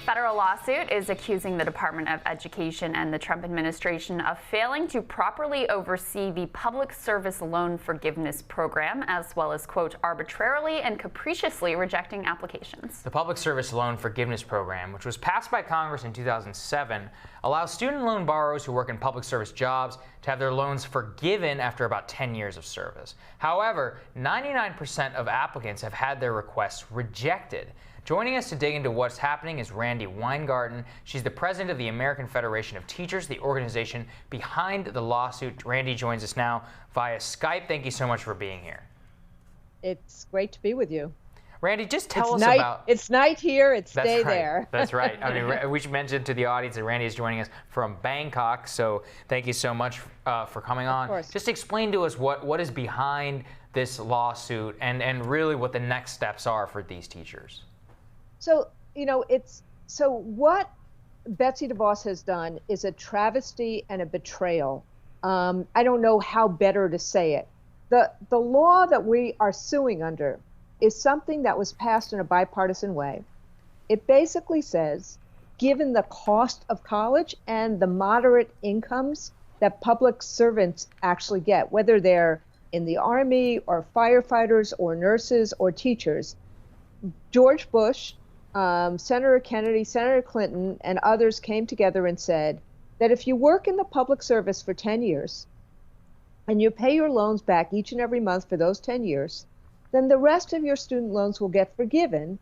federal lawsuit is accusing the Department of Education and the Trump administration of failing to properly oversee the public service loan forgiveness program, as well as, quote, arbitrarily and capriciously rejecting applications. The public service loan forgiveness program, which was passed by Congress in 2007, allows student loan borrowers who work in public service jobs to have their loans forgiven after about 10 years of service. However, 99% of applicants have had their requests rejected. Joining us to dig into what's happening is Randi Weingarten. She's the president of the American Federation of Teachers, the organization behind the lawsuit. Randi joins us now via Skype. Thank you so much for being here. It's great to be with you. Randi, just tell us about... It's night here, it's day right. there. That's right. I mean, we should mention to the audience that Randi is joining us from Bangkok, so thank you so much for coming on. Of course. Just explain to us what is behind this lawsuit and really what the next steps are for these teachers. So, what Betsy DeVos has done is a travesty and a betrayal. I don't know how better to say it. The law that we are suing under is something that was passed in a bipartisan way. It basically says, given the cost of college and the moderate incomes that public servants actually get, whether they're in the Army or firefighters or nurses or teachers, George Bush, Senator Kennedy, Senator Clinton, and others came together and said that if you work in the public service for 10 years and you pay your loans back each and every month for those 10 years, then the rest of your student loans will get forgiven,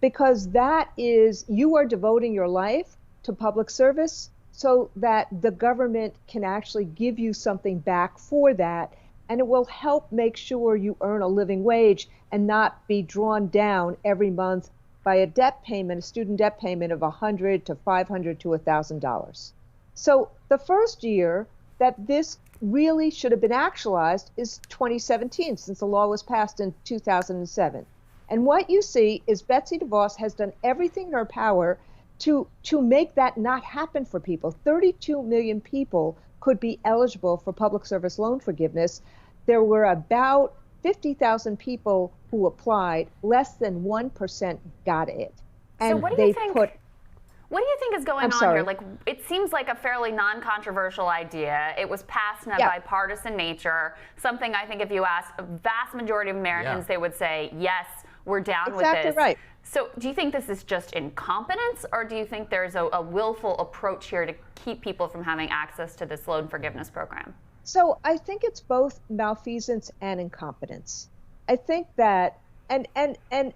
because that is, you are devoting your life to public service so that the government can actually give you something back for that, and it will help make sure you earn a living wage and not be drawn down every month by a debt payment, a student debt payment of $100 to $500 to $1,000. So the first year that this really should have been actualized is 2017, since the law was passed in 2007. And what you see is Betsy DeVos has done everything in her power to make that not happen for people. 32 million people could be eligible for public service loan forgiveness. There were about 50,000 people who applied. Less than 1% got it. And so what do you think? What do you think is going on here? Like, it seems like a fairly non-controversial idea. It was passed in a bipartisan nature. Something I think if you ask a vast majority of Americans, they would say, yes, we're down with this. Exactly right. So do you think this is just incompetence, or do you think there's a willful approach here to keep people from having access to this loan forgiveness program? So I think it's both malfeasance and incompetence. I think that, and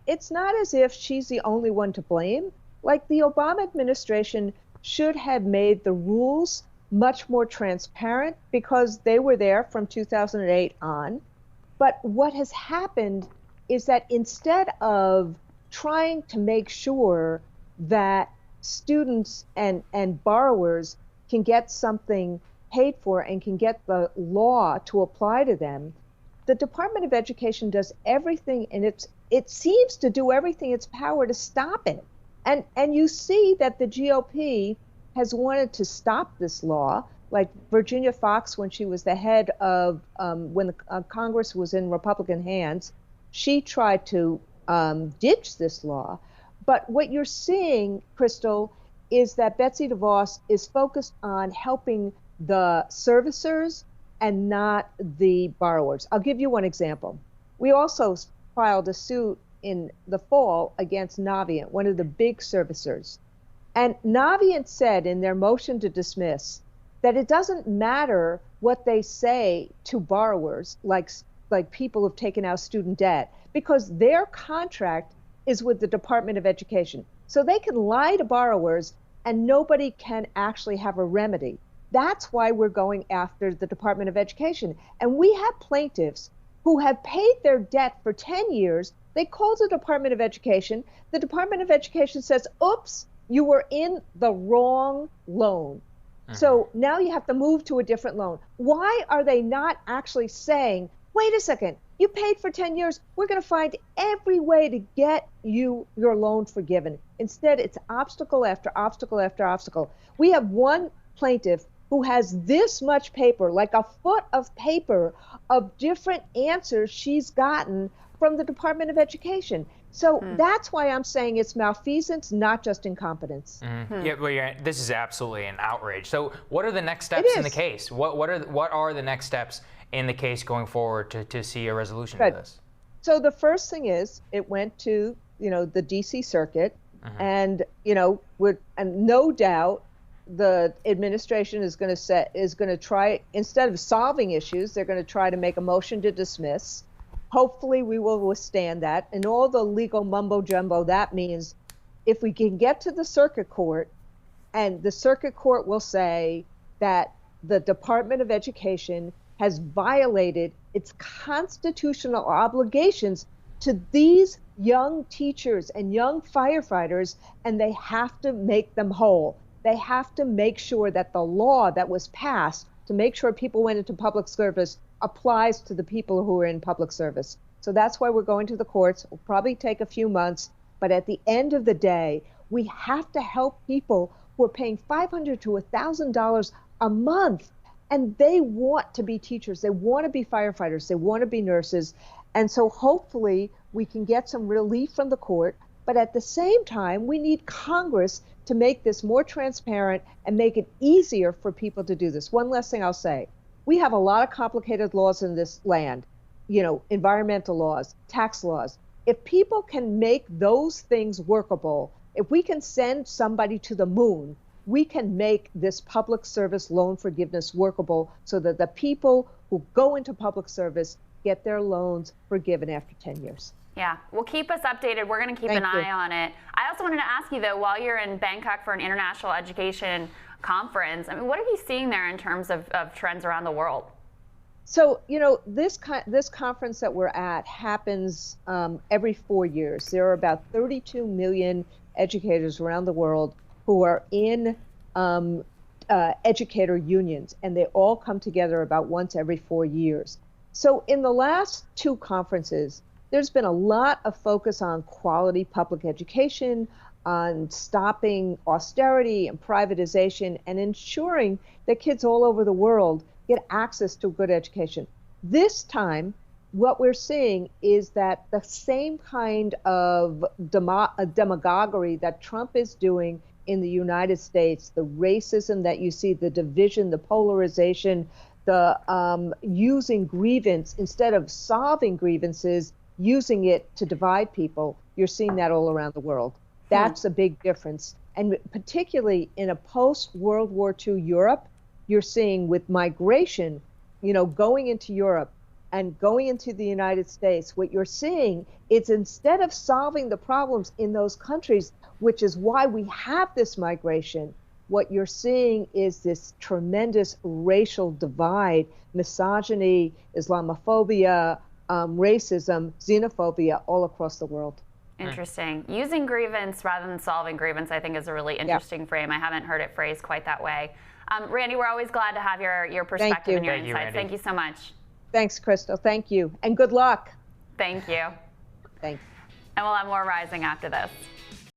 it's not as if she's the only one to blame. Like, the Obama administration should have made the rules much more transparent, because they were there from 2008 on. But what has happened is that instead of trying to make sure that students and borrowers can get something paid for and can get the law to apply to them, the Department of Education does everything, and it seems to do everything in its power to stop it. And you see that the GOP has wanted to stop this law, like Virginia Foxx, when she was the head of, when the Congress was in Republican hands, she tried to ditch this law. But what you're seeing, Krystal, is that Betsy DeVos is focused on helping the servicers and not the borrowers. I'll give you one example. We also filed a suit in the fall against Navient, one of the big servicers. And Navient said in their motion to dismiss that it doesn't matter what they say to borrowers, like people who've taken out student debt, because their contract is with the Department of Education. So they can lie to borrowers and nobody can actually have a remedy. That's why we're going after the Department of Education. And we have plaintiffs who have paid their debt for 10 years. They called the Department of Education. The Department of Education says, oops, you were in the wrong loan. So now you have to move to a different loan. Why are they not actually saying, wait a second, you paid for 10 years. We're going to find every way to get you your loan forgiven. Instead, it's obstacle after obstacle after obstacle. We have one plaintiff who has this much paper, like a foot of paper of different answers she's gotten from the Department of Education. So that's why I'm saying it's malfeasance, not just incompetence. Yeah, well, this is absolutely an outrage. So what are the next steps in the case? What are the next steps in the case going forward to see a resolution to this? So the first thing is it went to, the DC Circuit, and, and no doubt the administration is going to try, instead of solving issues, they're going to try to make a motion to dismiss. Hopefully we will withstand that. And all the legal mumbo jumbo that means, if we can get to the circuit court, and the circuit court will say that the Department of Education has violated its constitutional obligations to these young teachers and young firefighters, and they have to make them whole. They have to make sure that the law that was passed to make sure people went into public service applies to the people who are in public service. So that's why we're going to the courts. It'll probably take a few months, but at the end of the day, we have to help people who are paying $500 to $1,000 a month, and they want to be teachers, they want to be firefighters, they want to be nurses. And so hopefully we can get some relief from the court, but at the same time, we need Congress to make this more transparent and make it easier for people to do this. One last thing I'll say. We have a lot of complicated laws in this land, environmental laws, tax laws. If people can make those things workable, if we can send somebody to the moon, we can make this public service loan forgiveness workable so that the people who go into public service get their loans forgiven after 10 years. Yeah, well, keep us updated. We're going to keep an eye on it. I also wanted to ask you, though, while you're in Bangkok for an international education conference, what are you seeing there in terms of trends around the world? So, this conference that we're at happens every 4 years. There are about 32 million educators around the world who are in educator unions, and they all come together about once every 4 years. So in the last two conferences, there's been a lot of focus on quality public education, on stopping austerity and privatization, and ensuring that kids all over the world get access to good education. This time, what we're seeing is that the same kind of demagoguery that Trump is doing in the United States, the racism that you see, the division, the polarization, the using grievance instead of solving grievances, using it to divide people, you're seeing that all around the world. That's a big difference. And particularly in a post-World War II Europe, you're seeing with migration, going into Europe and going into the United States, what you're seeing is instead of solving the problems in those countries, which is why we have this migration, what you're seeing is this tremendous racial divide, misogyny, Islamophobia, racism, xenophobia all across the world. Interesting. Using grievance rather than solving grievance, I think, is a really interesting frame. I haven't heard it phrased quite that way. Randi, we're always glad to have your perspective and your insights. Thank you so much. Thanks, Krystal. Thank you. And good luck. Thank you. Thanks. And we'll have more Rising after this.